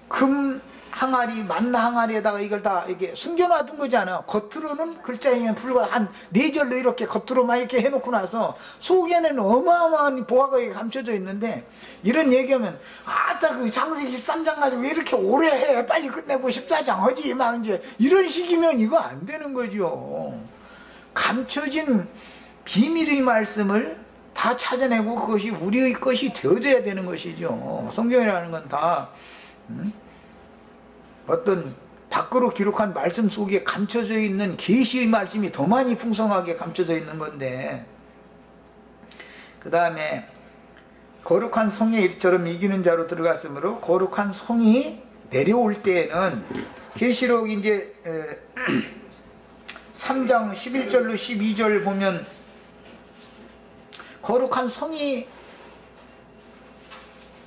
금 항아리, 만나 항아리에다가 이걸 다 이렇게 숨겨놔둔 거잖아. 겉으로는 글자에는 불과 한 4절로 이렇게 겉으로만 이렇게 해놓고 나서 속에는 어마어마한 보화가 감춰져 있는데 이런 얘기하면 아따 그 창세기 13장 가지고 왜 이렇게 오래 해? 빨리 끝내고 14장 하지 막 이제 이런 식이면 이거 안 되는 거죠. 감춰진 비밀의 말씀을 다 찾아내고 그것이 우리의 것이 되어져야 되는 것이죠. 성경이라는 건 다 어떤 밖으로 기록한 말씀 속에 감춰져 있는 계시의 말씀이 더 많이 풍성하게 감춰져 있는 건데, 그 다음에 거룩한 성에 이처럼 이기는 자로 들어갔으므로 거룩한 성이 내려올 때에는 계시록 이제 3장 11절로 12절 보면 거룩한 성이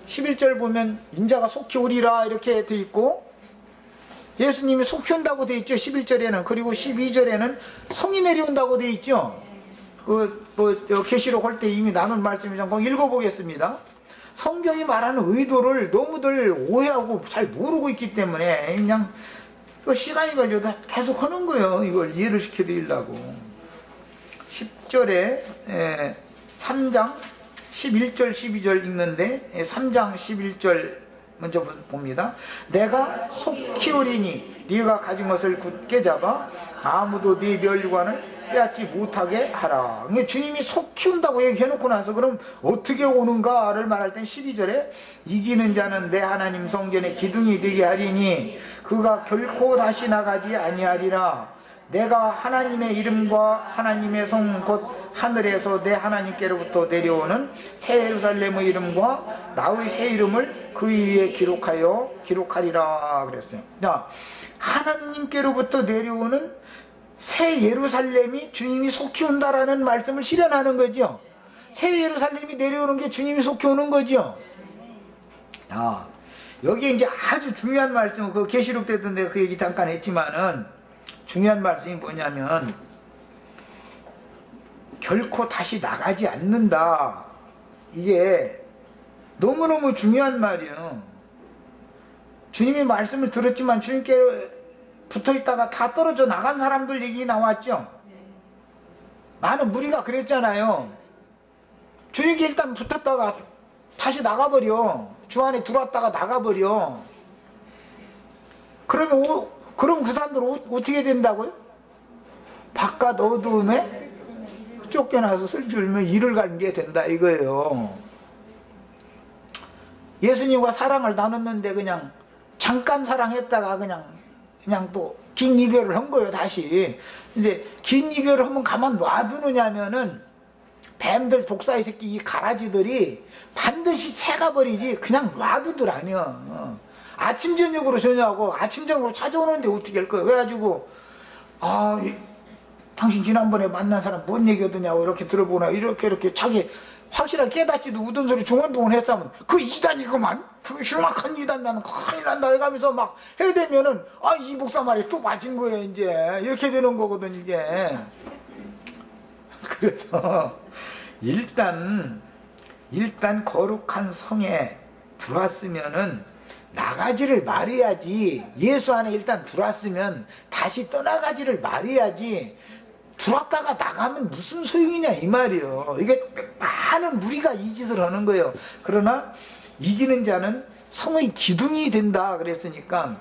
11절 보면 인자가 속히 오리라 이렇게 돼 있고 예수님이 속히 온다고 돼 있죠. 11절에는. 그리고 12절에는 성이 내려온다고 돼 있죠. 계시록 할 때 이미 나눈 말씀이죠. 한번 읽어보겠습니다. 성경이 말하는 의도를 너무들 오해하고 잘 모르고 있기 때문에 그냥 시간이 걸려도 계속 하는 거예요. 이걸 이해를 시켜드리려고. 10절에 3장 11절 12절 읽는데 3장 11절 먼저 봅니다. 내가 속히 오리니 네가 가진 것을 굳게 잡아 아무도 네 멸관을 빼앗지 못하게 하라. 주님이 속히 온다고 얘기해놓고 나서 그럼 어떻게 오는가를 말할 땐 12절에 이기는 자는 내 하나님 성전의 기둥이 되게 하리니 그가 결코 다시 나가지 아니하리라. 내가 하나님의 이름과 하나님의 성 곧 하늘에서 내 하나님께로부터 내려오는 새 예루살렘의 이름과 나의 새 이름을 그 위에 기록하리라 그랬어요. 자, 하나님께로부터 내려오는 새 예루살렘이 주님이 속히 온다라는 말씀을 실현하는 거죠. 새 예루살렘이 내려오는 게 주님이 속히 오는 거죠. 여기에 이제 아주 중요한 말씀, 그 계시록 때도 내가 그 얘기 잠깐 했지만은 중요한 말씀이 뭐냐면 결코 다시 나가지 않는다. 이게 너무너무 중요한 말이에요. 주님이 말씀을 들었지만 주님께 붙어있다가 다 떨어져 나간 사람들 얘기 나왔죠. 많은 무리가 그랬잖아요. 주님께 일단 붙었다가 다시 나가버려. 주 안에 들어왔다가 나가버려. 그럼 그 사람들 어떻게 된다고요? 바깥 어두움에 쫓겨나서 슬피 울며 이를 가는 게 된다 이거예요. 예수님과 사랑을 나눴는데 그냥 잠깐 사랑했다가 그냥 또 긴 이별을 한 거예요. 다시. 근데 긴 이별을 하면 가만 놔두느냐면은 뱀들 독사의 새끼 이 가라지들이 반드시 채가버리지 그냥 놔두들 아니야. 아침 저녁으로 전화하고 아침 저녁으로 찾아오는데 어떻게 할 거야. 그래가지고 당신 지난번에 만난 사람 뭔 얘기하더냐고 이렇게 들어보나 이렇게 자기 확실하게 깨닫지도 우등소리 중언동언 했으면 그 이단이구만. 그 흉악한 이단 나는 큰일 난다 해가면서 막 해대면은 이 목사 말이 또 맞은 거예요. 이제 이렇게 되는 거거든 이게. 그래서 일단 거룩한 성에 들어왔으면은 나가지를 말해야지. 예수 안에 일단 들어왔으면 다시 떠나가지를 말해야지. 들어왔다가 나가면 무슨 소용이냐 이 말이에요. 이게 많은 무리가 이 짓을 하는 거예요. 그러나 이기는 자는 성의 기둥이 된다 그랬으니까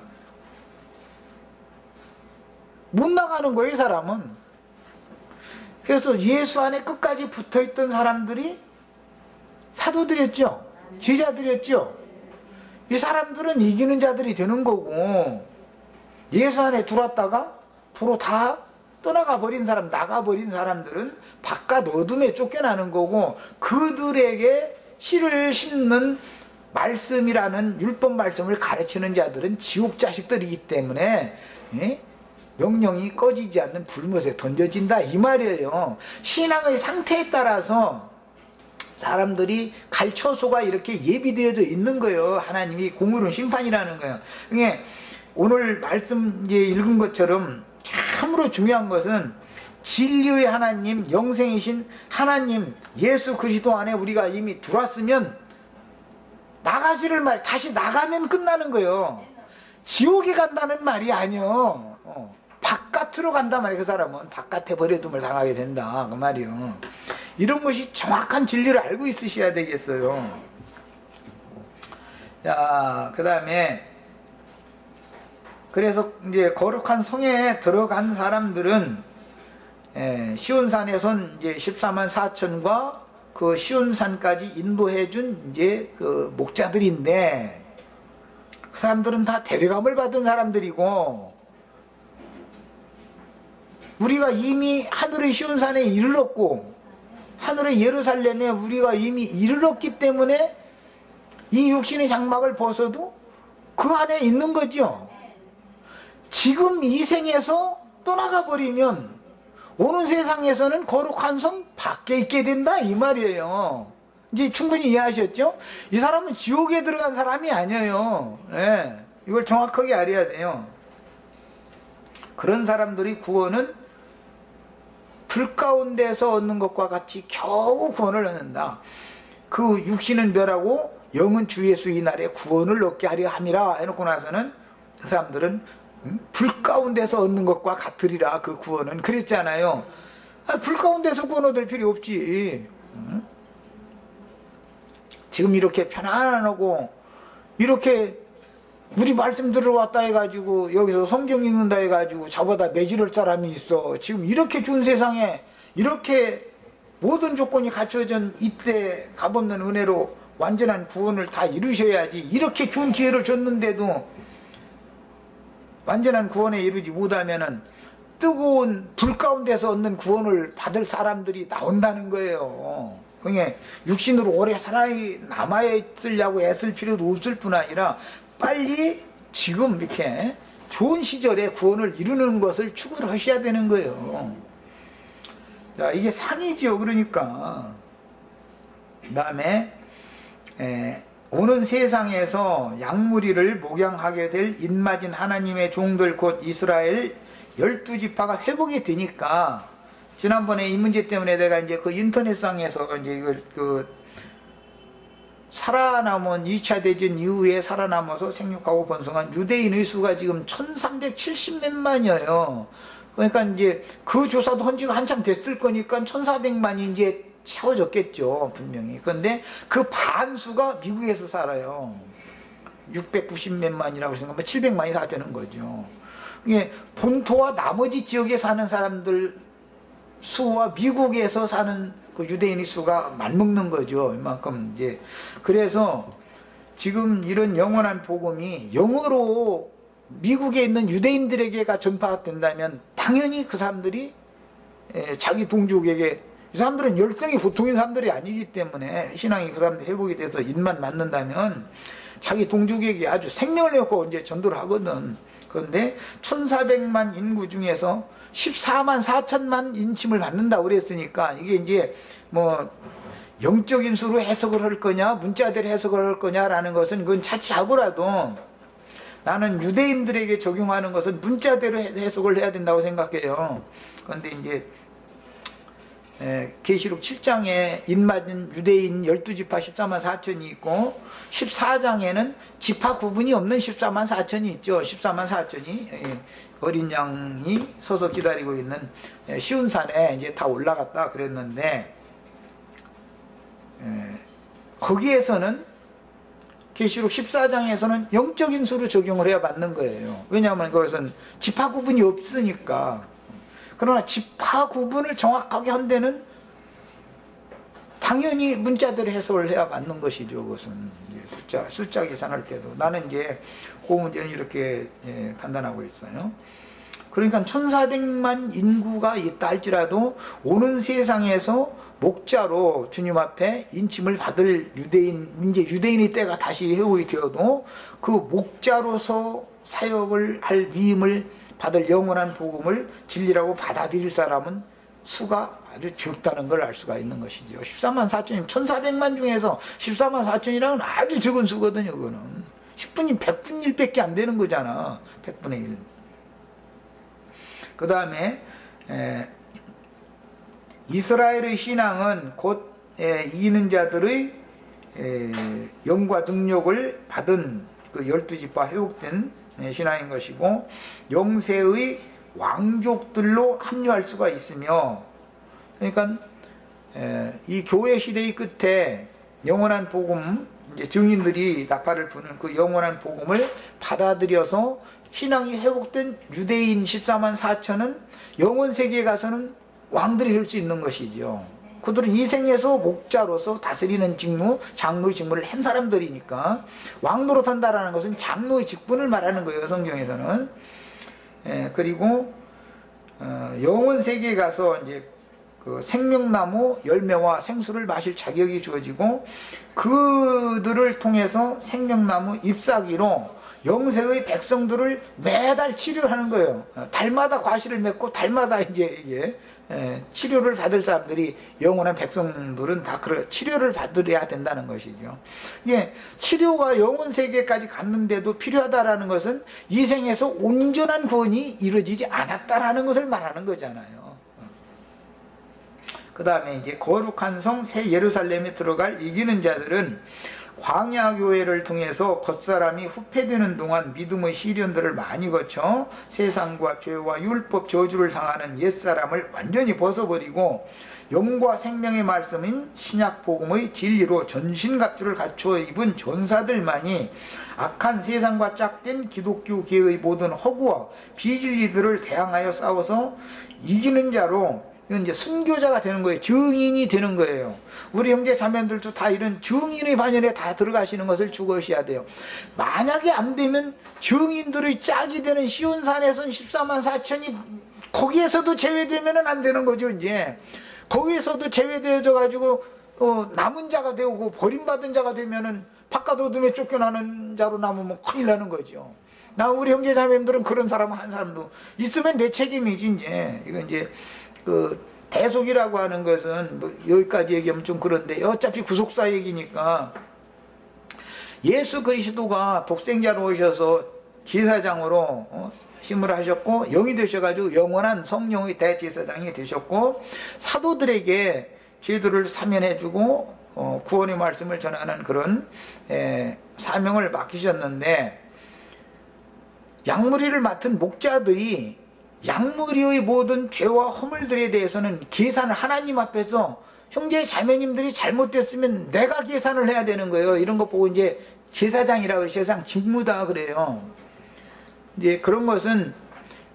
못 나가는 거예요, 이 사람은. 그래서 예수 안에 끝까지 붙어있던 사람들이 사도들이었죠. 제자들이었죠. 이 사람들은 이기는 자들이 되는 거고, 예수 안에 들어왔다가 도로 다 떠나가 버린 사람, 나가버린 사람들은 바깥 어둠에 쫓겨나는 거고, 그들에게 씨를 심는 말씀이라는 율법 말씀을 가르치는 자들은 지옥 자식들이기 때문에 명령이 꺼지지 않는 불못에 던져진다 이 말이에요. 신앙의 상태에 따라서 사람들이 갈 처소가 이렇게 예비되어져 있는 거예요. 하나님이 공의로운 심판이라는 거예요. 그러니까 오늘 말씀 이제 읽은 것처럼 참으로 중요한 것은 진리의 하나님, 영생이신 하나님 예수 그리스도 안에 우리가 이미 들어왔으면 나가지를 말, 다시 나가면 끝나는 거예요. 지옥에 간다는 말이 아니요. 바깥으로 간단 말이에요. 그 사람은 바깥에 버려둠을 당하게 된다 그 말이요. 이런 것이 정확한 진리를 알고 있으셔야 되겠어요. 자, 그 다음에 그래서 이제 거룩한 성에 들어간 사람들은 시온산에선 이제 14만 4천과 그 시온산까지 인도해준 이제 그 목자들인데, 그 사람들은 다 대대감을 받은 사람들이고, 우리가 이미 하늘의 시온산에 이르렀고 하늘의 예루살렘에 우리가 이미 이르렀기 때문에 이 육신의 장막을 벗어도 그 안에 있는 거죠. 지금 이 생에서 떠나가 버리면 오는 세상에서는 거룩한 성 밖에 있게 된다 이 말이에요. 이제 충분히 이해하셨죠? 이 사람은 지옥에 들어간 사람이 아니에요. 네, 이걸 정확하게 알아야 돼요. 그런 사람들이 구원은 불 가운데서 얻는 것과 같이 겨우 구원을 얻는다. 그 육신은 멸하고 영은 주 예수 이 날에 구원을 얻게 하려 함이라 해놓고 나서는 그 사람들은 불 가운데서 얻는 것과 같으리라. 그 구원은 그랬잖아요. 불 가운데서 구원 얻을 필요 없지. 지금 이렇게 편안하고 이렇게 우리 말씀 들어왔다 해가지고 여기서 성경 읽는다 해가지고 저보다 매질할 사람이 있어. 지금 이렇게 좋은 세상에 이렇게 모든 조건이 갖춰진 이때 값없는 은혜로 완전한 구원을 다 이루셔야지. 이렇게 좋은 기회를 줬는데도 완전한 구원에 이르지 못하면은 뜨거운 불 가운데서 얻는 구원을 받을 사람들이 나온다는 거예요. 그러니까 육신으로 오래 남아야 있으려고 애쓸 필요도 없을 뿐 아니라 빨리 지금 이렇게 좋은 시절에 구원을 이루는 것을 추구를 하셔야 되는 거예요. 자, 이게 상이지요. 그러니까 그 다음에 오는 세상에서 양무리를 목양하게 될 인맞은 하나님의 종들 곧 이스라엘 12지파가 회복이 되니까, 지난번에 이 문제 때문에 내가 이제 그 인터넷상에서 이제 이걸 살아남은 2차 대전 이후에 살아남아서 생육하고 번성한 유대인의 수가 지금 1370몇만이에요. 그러니까 이제 그 조사도 한 지가 한참 됐을 거니까 1400만이 이제 채워졌겠죠, 분명히. 그런데 그 반수가 미국에서 살아요. 690몇만이라고 생각하면 700만이 다 되는 거죠. 이게 본토와 나머지 지역에 사는 사람들 수와 미국에서 사는 그 유대인의 수가 맞먹는 거죠. 이만큼 이제. 그래서 지금 이런 영원한 복음이 영어로 미국에 있는 유대인들에게가 전파된다면 당연히 그 사람들이 자기 동족에게, 이 사람들은 열성이 보통인 사람들이 아니기 때문에 신앙이 그 사람들 회복이 돼서 입만 맞는다면 자기 동족에게 아주 생명을 내고 이제 전도를 하거든. 그런데 1400만 인구 중에서 14만 4천만 인침을 받는다고 그랬으니까 이게 이제 뭐 영적인 수로 해석을 할 거냐 문자대로 해석을 할 거냐라는 것은 그건 차치하고라도 나는 유대인들에게 적용하는 것은 문자대로 해석을 해야 된다고 생각해요. 그런데 이제 계시록 7장에 인맞은 유대인 12지파 14만 4천이 있고 14장에는 지파 구분이 없는 14만 4천이 있죠. 14만 4천이 어린 양이 서서 기다리고 있는 시온산에 이제 다 올라갔다 그랬는데, 거기에서는 계시록 14장에서는 영적인 수로 적용을 해야 맞는 거예요. 왜냐하면 그것은 지파 구분이 없으니까. 그러나 지파 구분을 정확하게 한 데는 당연히 문자대로 해석을 해야 맞는 것이죠. 그것은 숫자 계산할 때도 나는 이제 그 문제는 이렇게 판단하고 있어요. 그러니까 1400만 인구가 있다 할지라도 오는 세상에서 목자로 주님 앞에 인침을 받을 유대인, 이제 유대인의 때가 다시 회복이 되어도 그 목자로서 사역을 할 위임을 받을 영원한 복음을 진리라고 받아들일 사람은 수가 아주 적다는 걸 알 수가 있는 것이죠. 14만 4천이면 1400만 중에서 14만 4천이라는 아주 적은 수거든요. 그거는 10분이 100분 1밖에 안 되는 거잖아. 100분의 1. 그 다음에 이스라엘의 신앙은 곧 이기는 자들의 영과 능력을 받은 그 12지파 회복된 신앙인 것이고, 영세의 왕족들로 합류할 수가 있으며, 그러니까 이 교회 시대의 끝에 영원한 복음, 이제 증인들이 나팔을 부는 그 영원한 복음을 받아들여서 신앙이 회복된 유대인 14만 4천은 영원 세계에 가서는 왕들이 될 수 있는 것이죠. 그들은 이 생에서 목자로서 다스리는 직무, 장로의 직무를 한 사람들이니까 왕노로 산다라는 것은 장로의 직분을 말하는 거예요. 성경에서는. 그리고 영원 세계에 가서 이제 그 생명나무 열매와 생수를 마실 자격이 주어지고, 그들을 통해서 생명나무 잎사귀로 영세의 백성들을 매달 치료하는 거예요. 달마다 과실을 맺고 달마다 이제 이게 치료를 받을 사람들이, 영원한 백성들은 다 그런 치료를 받으려야 된다는 것이죠. 예, 치료가 영원 세계까지 갔는데도 필요하다라는 것은 이 생에서 온전한 구원이 이루어지지 않았다라는 것을 말하는 거잖아요. 그 다음에 이제 거룩한 성 새 예루살렘에 들어갈 이기는 자들은 광야 교회를 통해서 겉사람이 후패되는 동안 믿음의 시련들을 많이 거쳐 세상과 죄와 율법 저주를 당하는 옛사람을 완전히 벗어버리고 영과 생명의 말씀인 신약 복음의 진리로 전신갑주를 갖추어 입은 전사들만이 악한 세상과 짝된 기독교계의 모든 허구와 비진리들을 대항하여 싸워서 이기는 자로, 이건 이제 순교자가 되는 거예요. 증인이 되는 거예요. 우리 형제 자매들도 다 이런 증인의 반열에 다 들어가시는 것을 죽으셔야 돼요. 만약에 안 되면 증인들의 짝이 되는 시온산에선 14만 4천이 거기에서도 제외되면 안 되는 거죠. 이제 거기에서도 제외되어져 가지고 남은 자가 되고 버림받은 자가 되면은 바깥 어둠에 쫓겨나는 자로 남으면 큰일 나는 거죠. 나 우리 형제 자매들은 그런 사람 한 사람도 있으면 내 책임이지. 이제 이건 이제 그 대속이라고 하는 것은 뭐 여기까지 얘기하면 좀 그런데 어차피 구속사 얘기니까, 예수 그리스도가 독생자로 오셔서 제사장으로 힘을 하셨고 영이 되셔가지고 영원한 성령의 대제사장이 되셨고, 사도들에게 죄들을 사면해주고 구원의 말씀을 전하는 그런 사명을 맡기셨는데, 양무리를 맡은 목자들이 양무리의 모든 죄와 허물들에 대해서는 계산을 하나님 앞에서, 형제 자매님들이 잘못됐으면 내가 계산을 해야 되는 거예요. 이런 거 보고 이제 제사장이라고 제사장 직무다 그래요. 이제 그런 것은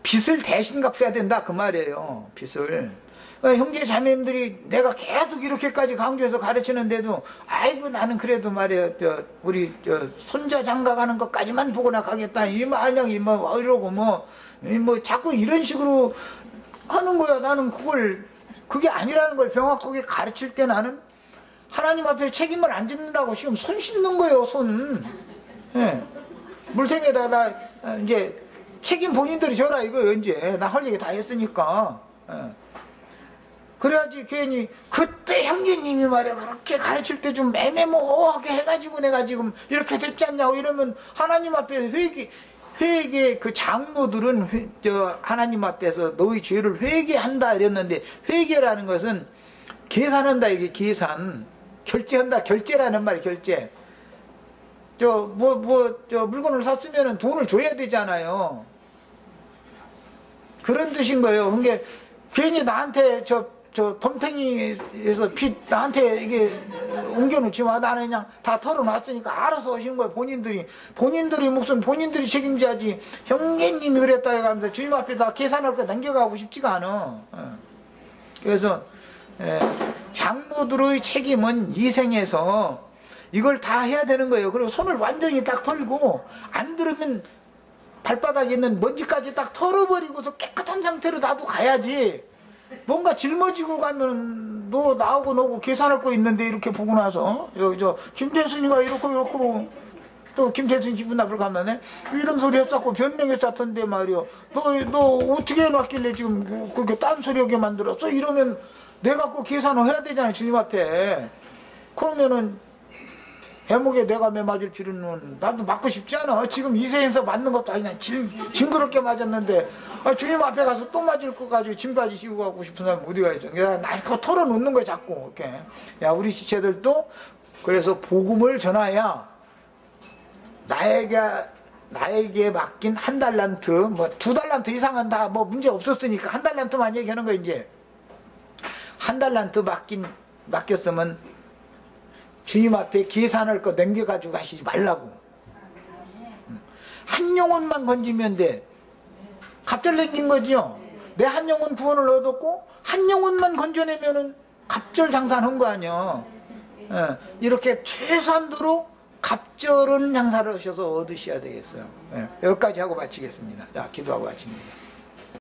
빚을 대신 갚아야 된다 그 말이에요. 빚을. 그러니까 형제 자매님들이 내가 계속 이렇게까지 강조해서 가르치는데도, 아이고 나는 그래도 말이에요, 우리 손자 장가 가는 것까지만 보고나 가겠다, 이 만약에 뭐 이러고 뭐 자꾸 이런 식으로 하는 거야. 나는 그게 아니라는 걸 명확하게 가르칠 때 나는 하나님 앞에 책임을 안 짓는다고 지금 손 씻는 거예요. 손. 예. 물샘에다 나 이제 책임 본인들이 져라 이거예요. 이제 나 할 얘기 다 했으니까. 예. 그래야지 괜히 그때 형제님이 말이야 그렇게 가르칠 때 좀 애매모호하게 해가지고 내가 지금 이렇게 됐지 않냐고 이러면 하나님 앞에 회개 그 장로들은 하나님 앞에서 너희 죄를 회개한다 이랬는데, 회개라는 것은 계산한다, 이게 계산. 결제한다, 결제라는 말이 결제. 저 물건을 샀으면 돈을 줘야 되잖아요. 그런 뜻인 거예요. 그게 괜히 나한테 저 덤탱이에서 빚 나한테 이게 옮겨놓지 마. 나는 그냥 다 털어놨으니까 알아서 하시는 거예요. 본인들이 목숨 본인들이 책임져야지. 형제님이 그랬다 해가면서 주님 앞에다 계산할 거 남겨가고 싶지가 않아. 그래서 장로들의 책임은 이 생에서 이걸 다 해야 되는 거예요. 그리고 손을 완전히 딱 털고, 안 들으면 발바닥에 있는 먼지까지 딱 털어버리고서 깨끗한 상태로 놔도 가야지. 뭔가 짊어지고 가면 너 나오고 너고 계산할 거 있는데 이렇게 보고 나서 여기 김태순이가 이렇고 또 김태순 기분 나쁠 가면에 이런 소리 했었고 변명했었던데 말이요. 너 어떻게 해놨길래 지금 그렇게 딴소리하게 만들었어? 이러면 내가 꼭 계산을 해야 되잖아요, 주님 앞에. 그러면은 해목에 내가 매 맞을 필요는 나도 맞고 싶지 않아. 지금 이 세상에서 맞는 것도 아니냐. 징그럽게 맞았는데 주님 앞에 가서 또 맞을 거 가지고 짐바지 씌우고 가고 싶은 사람 어디가 있어. 나 그거 털어놓는 거야 자꾸. 이렇게. 야, 우리 지체들도 그래서 복음을 전하야 나에게 맡긴 1달란트, 뭐 2달란트 이상은 다 뭐 문제 없었으니까 1달란트만 얘기하는 거야. 이제 1달란트 맡겼으면 주님 앞에 계산할 거 남겨가지고 가시지 말라고. 한 영혼만 건지면 돼. 갑절 남긴 거죠. 내 한 영혼 구원을 얻었고 한 영혼만 건져내면은 갑절 장사한 거 아니야. 이렇게 최소한도로 갑절은 장사를 하셔서 얻으셔야 되겠어요. 여기까지 하고 마치겠습니다. 자, 기도하고 마칩니다.